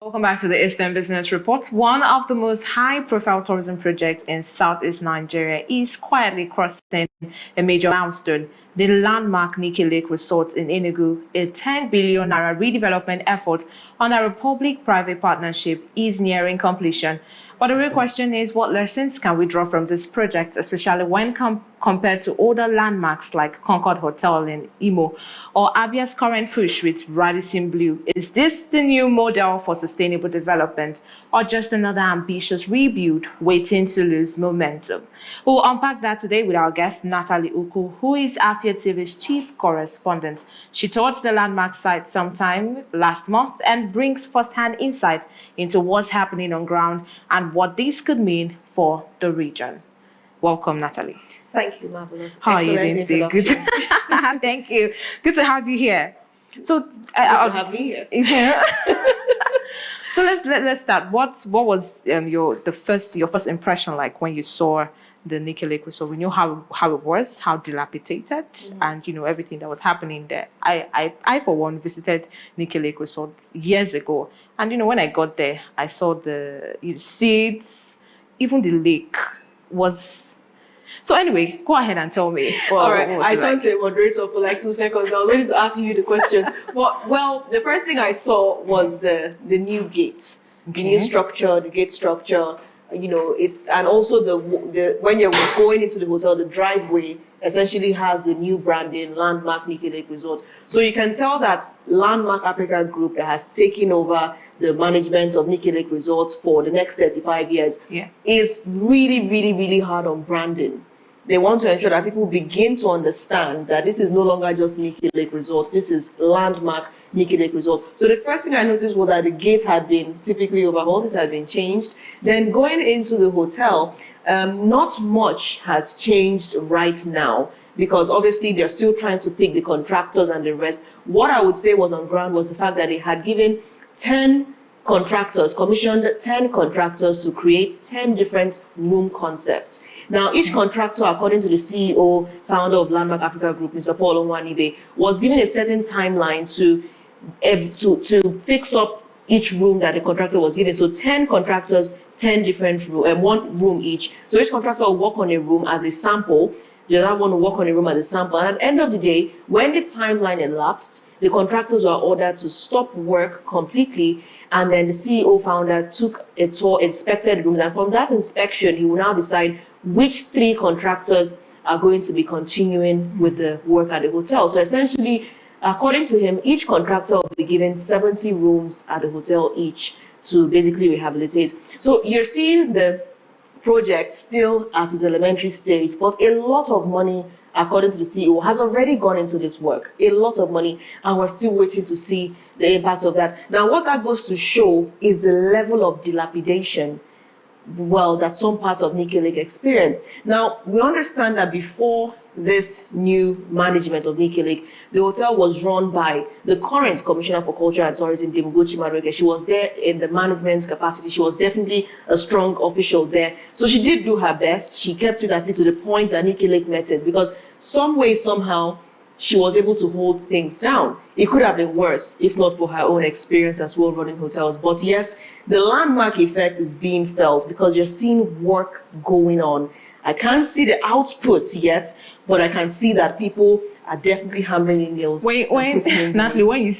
Welcome back to the Eastern Business Report. One of the most high-profile tourism projects in Southeast Nigeria is quietly crossing a major milestone. The landmark Nikki Lake Resort in Enugu, a 10 billion naira redevelopment effort under a public-private partnership, is nearing completion. But the real question is, what lessons can we draw from this project, especially when compared to other landmarks like Concord Hotel in Imo or Abia's current push with Radisson Blue? Is this the new model for sustainable development or just another ambitious rebuild waiting to lose momentum? We'll unpack that today with our guest, Nathalie Ukwu, who is AfiaTV's chief correspondent. She toured the landmark site sometime last month and brings first-hand insight into what's happening on ground and what this could mean for the region. Welcome, Nathalie. Thank you, Marvellous. How are you doing today? Good. Thank you. Good to have you here. So, good to have me here. Yeah. So let's start. What was your first impression like when you saw the Nikki Lake Resort? We knew how it was, how dilapidated, and everything that was happening there. I for one visited Nikki Lake Resort years ago, and when I got there, I saw the seats, even the lake was. So anyway, go ahead and tell me. All right, I turned to a moderator for like 2 seconds. I was waiting to ask you the question. Well, the first thing I saw was the new gate, the new structure, the gate structure. It's and also the when you're going into the hotel, the driveway essentially has the new branding, Landmark Nikki Lake Resort. So you can tell that Landmark Africa Group that has taken over the management of Nikki Lake Resorts for the next 35 years is really, really, really hard on branding. They want to ensure that people begin to understand that this is no longer just Nikki Lake Resorts, this is Landmark Nikki Lake Resort. So the first thing I noticed was that the gates had been typically overhauled, it had been changed. Then going into the hotel, not much has changed right now, because obviously they're still trying to pick the contractors and the rest. What I would say was on ground was the fact that they had given 10 contractors, commissioned 10 contractors to create 10 different room concepts. Now, each contractor, according to the CEO, founder of Landmark Africa Group, Mr. Paul Onwanibe, was given a certain timeline to fix up each room that the contractor was given. So 10 contractors, 10 different rooms, and 1 room each. So each contractor will work on a room as a sample. The other one will work on a room as a sample. And at the end of the day, when the timeline elapsed, the contractors were ordered to stop work completely. And then the CEO founder took a tour, inspected rooms. And from that inspection, he will now decide which 3 contractors are going to be continuing with the work at the hotel. So essentially, according to him, each contractor will be given 70 rooms at the hotel each to basically rehabilitate. So you're seeing the project still at its elementary stage, but a lot of money, according to the CEO, has already gone into this work. A lot of money, and we're still waiting to see the impact of that. Now, what that goes to show is the level of dilapidation, that some parts of Nikki Lake experience. Now, we understand that before this new management of Nikki Lake, the hotel was run by the current Commissioner for Culture and Tourism, Demugochi Madueke. She was there in the management capacity. She was definitely a strong official there. So she did do her best. She kept it at least to the points that Nikki Lake met it, because some way, somehow, she was able to hold things down. It could have been worse if not for her own experience as well running hotels. But yes, the landmark effect is being felt because you're seeing work going on. I can't see the outputs yet, but I can see that people are definitely hammering in nails. Natalie, when you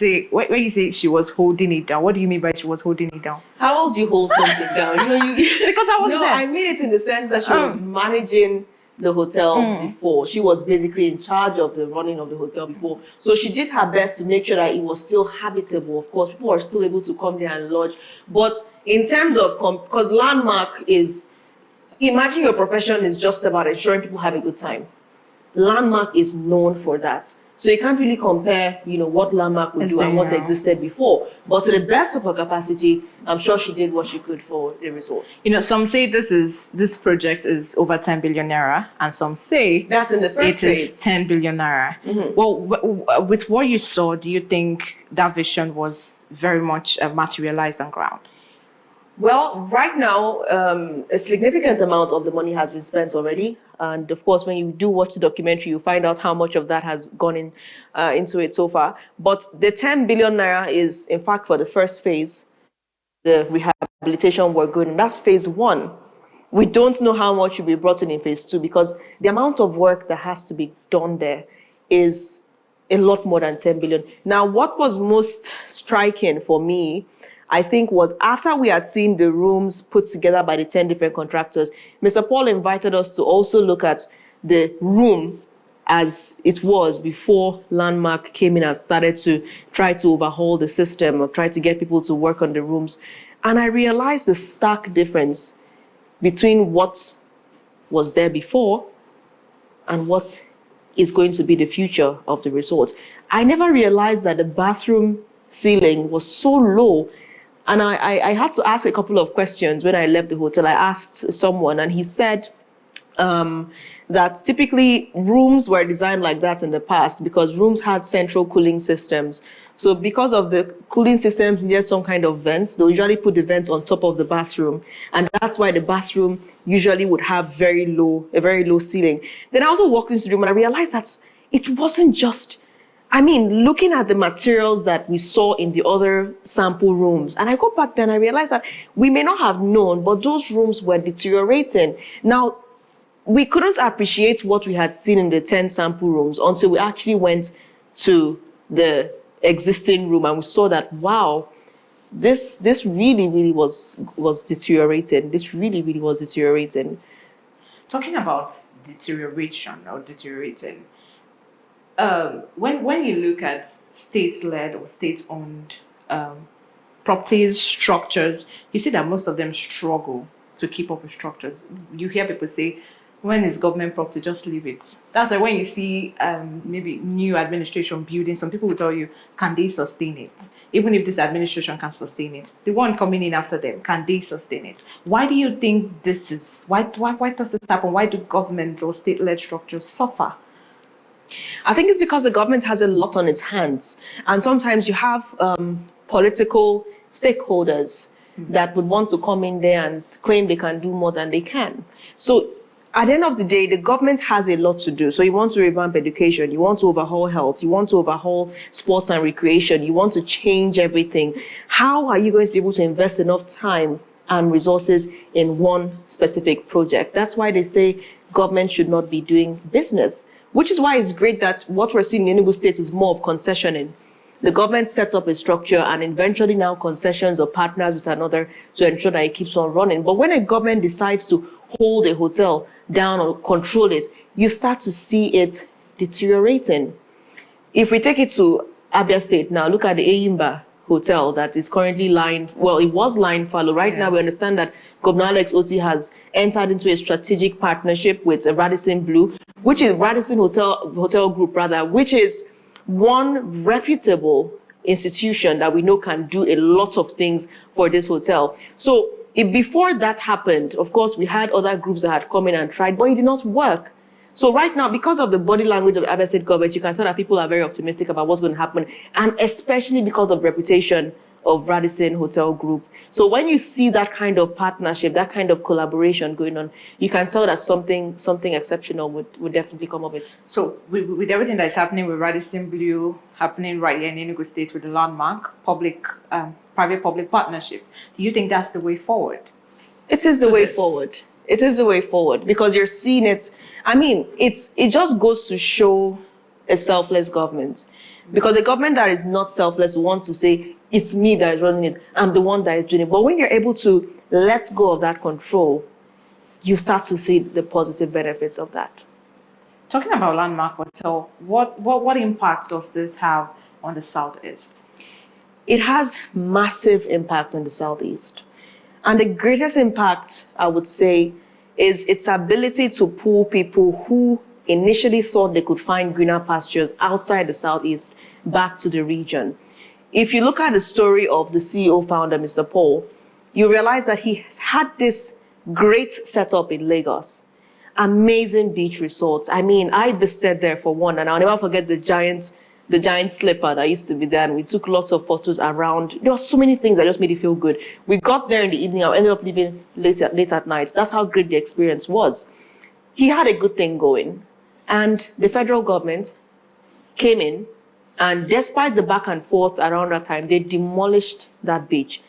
say she was holding it down, what do you mean by she was holding it down? How else do you hold something down? Because I was there. I mean it in the sense that she was managing the hotel before. She was basically in charge of the running of the hotel before. So she did her best to make sure that it was still habitable. Of course, people are still able to come there and lodge. But in terms of, because Landmark is, imagine your profession is just about ensuring people have a good time. Landmark is known for that. So you can't really compare, what Landmark would do and what existed before. But to the best of her capacity, I'm sure she did what she could for the result. Some say this project is over 10 billion naira, and some say that's in the first phase. It is 10 billion naira. Well, with what you saw, do you think that vision was very much materialized on ground? Well, right now, a significant amount of the money has been spent already. And of course, when you do watch the documentary, you find out how much of that has gone into it so far. But the 10 billion naira is, in fact, for the first phase. the rehabilitation work going on. That's phase one. We don't know how much will be brought in phase two, because the amount of work that has to be done there is a lot more than 10 billion. Now, what was most striking for me, I think, was after we had seen the rooms put together by the 10 different contractors, Mr. Paul invited us to also look at the room as it was before Landmark came in and started to try to overhaul the system or try to get people to work on the rooms. And I realized the stark difference between what was there before and what is going to be the future of the resort. I never realized that the bathroom ceiling was so low. And I had to ask a couple of questions when I left the hotel. I asked someone, and he said that typically rooms were designed like that in the past because rooms had central cooling systems. So because of the cooling systems needed some kind of vents, they usually put the vents on top of the bathroom. And that's why the bathroom usually would have a very low ceiling. Then I also walked into the room and I realized that it wasn't just, looking at the materials that we saw in the other sample rooms. And I go back then, I realized that we may not have known, but those rooms were deteriorating. Now, we couldn't appreciate what we had seen in the 10 sample rooms until we actually went to the existing room and we saw that, wow, this really was deteriorating. This really was deteriorating. Talking about deterioration or deteriorating, when you look at state-led or state-owned properties, structures, you see that most of them struggle to keep up with structures. You hear people say, when it's government property, just leave it. That's why when you see maybe new administration building, some people will tell you, can they sustain it? Even if this administration can sustain it, the one coming in after them, can they sustain it? Why do you think this is? Why does this happen? Why do government or state-led structures suffer? I think it's because the government has a lot on its hands. And sometimes you have political stakeholders that would want to come in there and claim they can do more than they can. So at the end of the day, the government has a lot to do. So you want to revamp education, you want to overhaul health, you want to overhaul sports and recreation, you want to change everything. How are you going to be able to invest enough time and resources in one specific project? That's why they say government should not be doing business, which is why it's great that what we're seeing in Enugu State is more of concessioning. The government sets up a structure and eventually now concessions or partners with another to ensure that it keeps on running. But when a government decides to hold a hotel down or control it, you start to see it deteriorating. If we take it to Abia State now, look at the Eyimba Hotel that is currently it was lying fallow. Right now, we understand that Governor Alex Oti has entered into a strategic partnership with Radisson Blue, which is Radisson Hotel Group, which is one reputable institution that we know can do a lot of things for this hotel. So before that happened, of course, we had other groups that had come in and tried, but it did not work. So right now, because of the body language of the Abia State government, you can tell that people are very optimistic about what's going to happen, and especially because of the reputation of Radisson Hotel Group. So when you see that kind of partnership, that kind of collaboration going on, you can tell that something exceptional would definitely come of it. So with everything that is happening with Radisson Blue, happening right here in Enugu State with the Landmark, private-public partnership, do you think that's the way forward? It is the way forward. It is the way forward because you're seeing it. It just goes to show a selfless government. Because the government that is not selfless wants to say, it's me that is running it, I'm the one that is doing it. But when you're able to let go of that control, you start to see the positive benefits of that. Talking about Landmark Hotel, what impact does this have on the Southeast? It has massive impact on the Southeast. And the greatest impact, I would say, is its ability to pull people who initially thought they could find greener pastures outside the Southeast back to the region. If you look at the story of the CEO founder, Mr. Paul, you realize that he has had this great setup in Lagos. Amazing beach resorts. I visited there for one, and I'll never forget the giant slipper that used to be there, and we took lots of photos around. There were so many things that just made it feel good. We got there in the evening, I ended up leaving late at night. That's how great the experience was. He had a good thing going, and the federal government came in, and despite the back and forth around that time, they demolished that beach.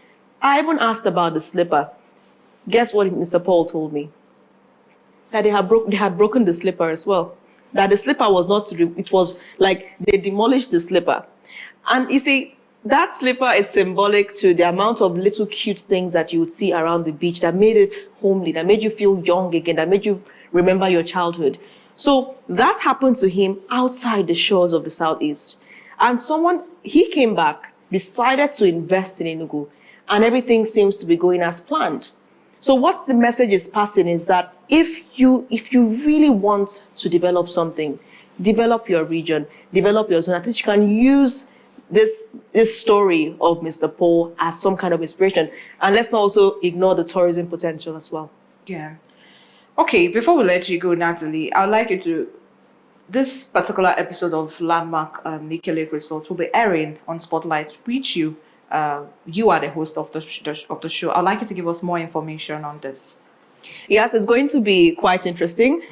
I even asked about the slipper. Guess what Mr. Paul told me? That they had broken the slipper as well. That the slipper was not, it was like they demolished the slipper. And you see, that slipper is symbolic to the amount of little cute things that you would see around the beach that made it homely, that made you feel young again, that made you remember your childhood. So that happened to him outside the shores of the Southeast. And he came back, decided to invest in Enugu, and everything seems to be going as planned. So what the message is passing is that if you really want to develop something, develop your region, develop your zone, at least you can use this story of Mr. Paul as some kind of inspiration. And let's not also ignore the tourism potential as well. Yeah. Okay, before we let you go, Nathalie, I would like you to, this particular episode of Landmark Nikki Lake Resort will be airing on Spotlight, which you are the host of the show. I'd like you to give us more information on this. Yes, it's going to be quite interesting.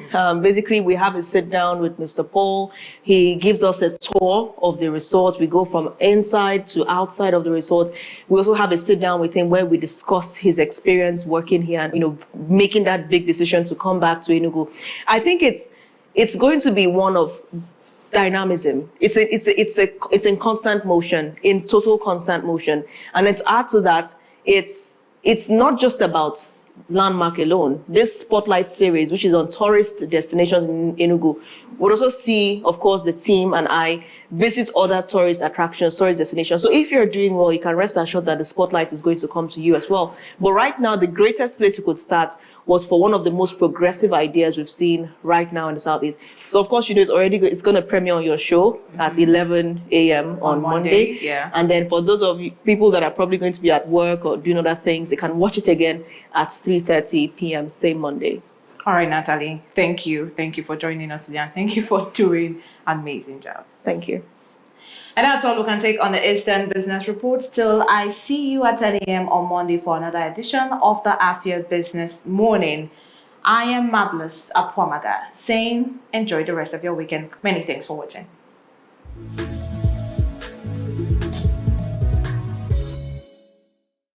Basically, we have a sit down with Mr. Paul. He gives us a tour of the resort. We go from inside to outside of the resort. We also have a sit down with him where we discuss his experience working here and, making that big decision to come back to Enugu. I think it's going to be one of dynamism. It's in constant motion, in total constant motion. And then to add to that, it's not just about Landmark alone. This Spotlight series, which is on tourist destinations in Enugu, would also see, of course, the team and I visit other tourist attractions, tourist destinations. So if you're doing well, you can rest assured that the Spotlight is going to come to you as well. But right now, the greatest place you could start was for one of the most progressive ideas we've seen right now in the Southeast. So of course, it's going to premiere on your show at 11 a.m. on Monday. Yeah. And then for those of you people that are probably going to be at work or doing other things, they can watch it again at 3:30 p.m. same Monday. All right, Nathalie, thank you. Thank you for joining us today, and thank you for doing an amazing job. Thank you. And that's all we can take on the Eastern Business Report. Till I see you at 10 a.m. on Monday for another edition of the Afia Business Morning. I am Marvellous Apuamaga, saying enjoy the rest of your weekend. Many thanks for watching.